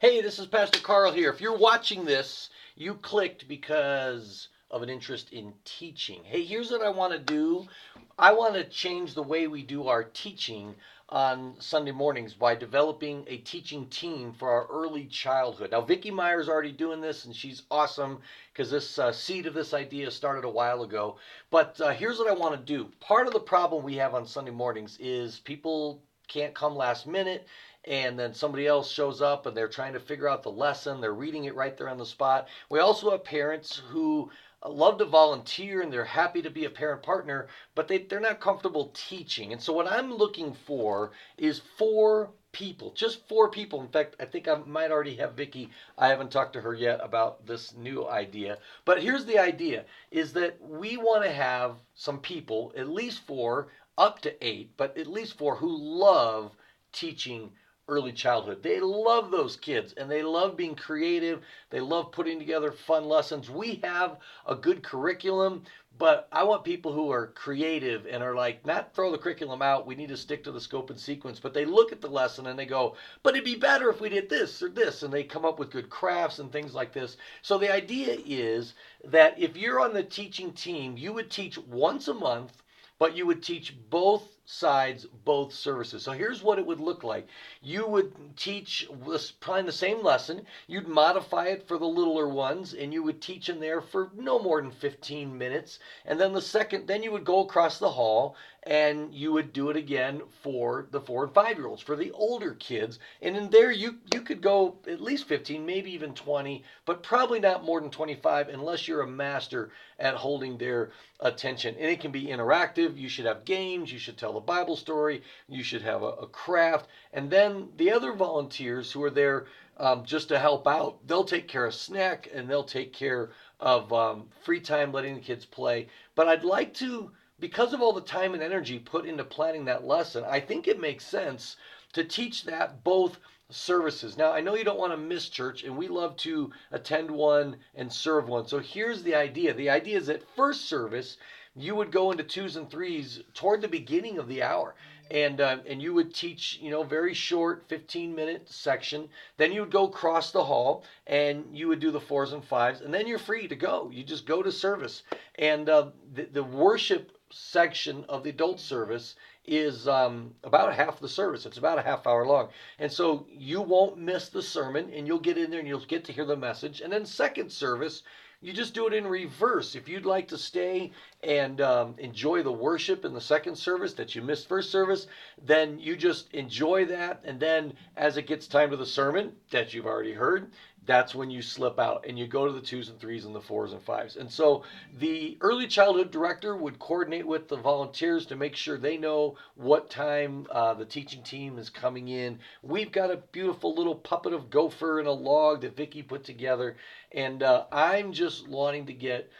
Hey, this is Pastor Karl here. If you're watching this, you clicked because of an interest in teaching. Hey, here's what I want to do. I want to change the way we do our teaching on Sunday mornings by developing a teaching team for our early childhood. Now, Vicki Meyer's already doing this, and she's awesome because this seed of this idea started a while ago. But here's what I want to do. Part of the problem we have on Sunday mornings is people can't come last minute, and then somebody else shows up and they're trying to figure out the lesson. They're reading it right there on the spot. We also have parents who love to volunteer and they're happy to be a parent partner, but they're not comfortable teaching. And so what I'm looking for is four people, just four people. In fact, I think I might already have Vicki. I haven't talked to her yet about this new idea. But here's the idea is that we want to have some people, at least four, up to eight, but at least four who love teaching early childhood. They love those kids and they love being creative. They love putting together fun lessons. We have a good curriculum, but I want people who are creative and are like, not throw the curriculum out. We need to stick to the scope and sequence. But they look at the lesson and they go, but it'd be better if we did this or this. And they come up with good crafts and things like this. So the idea is that if you're on the teaching team, you would teach once a month, but you would teach both sides, both services. So here's what it would look like. You would teach probably the same lesson. You'd modify it for the littler ones, and you would teach in there for no more than 15 minutes. And then then you would go across the hall and you would do it again for the 4 and 5-year-olds, for the older kids. And in there, you could go at least 15, maybe even 20, but probably not more than 25 unless you're a master at holding their attention. And it can be interactive. You should have games. You should tell a Bible story. You should have a craft. And then the other volunteers who are there just to help out, they'll take care of snack and they'll take care of free time, letting the kids play. But I'd like to, because of all the time and energy put into planning that lesson, I think it makes sense to teach that both services. Now, I know you don't want to miss church, and we love to attend one and serve one. So here's the idea. The idea is that first service, you would go into twos and threes toward the beginning of the hour. And you would teach, very short 15-minute section. Then you would go across the hall and you would do the fours and fives, and then you're free to go. You just go to service. And the worship section of the adult service is about half the service. It's about a half hour long. And so you won't miss the sermon and you'll get in there and you'll get to hear the message. And then second service, you just do it in reverse. If you'd like to stay and enjoy the worship in the second service that you missed first service, then you just enjoy that. And then as it gets time to the sermon that you've already heard, that's when you slip out and you go to the twos and threes and the fours and fives. And so the early childhood director would coordinate with the volunteers to make sure they know what time the teaching team is coming in. We've got a beautiful little puppet of gopher and a log that Vicki put together. And I'm just wanting to get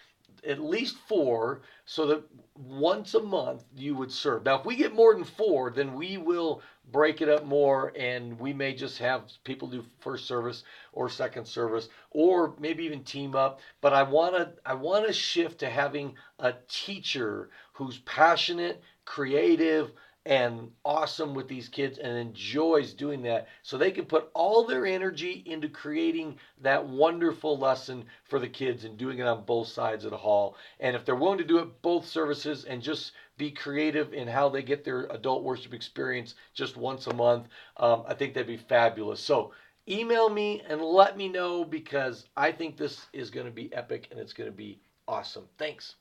at least four so that once a month you would serve. Now, if we get more than four, then we will break it up more and we may just have people do first service or second service or maybe even team up. But I want to shift to having a teacher who's passionate, creative, and awesome with these kids and enjoys doing that so they can put all their energy into creating that wonderful lesson for the kids and doing it on both sides of the hall. And if they're willing to do it both services and just be creative in how they get their adult worship experience just once a month, I think that'd be fabulous. So email me and let me know because I think this is going to be epic and it's going to be awesome. Thanks.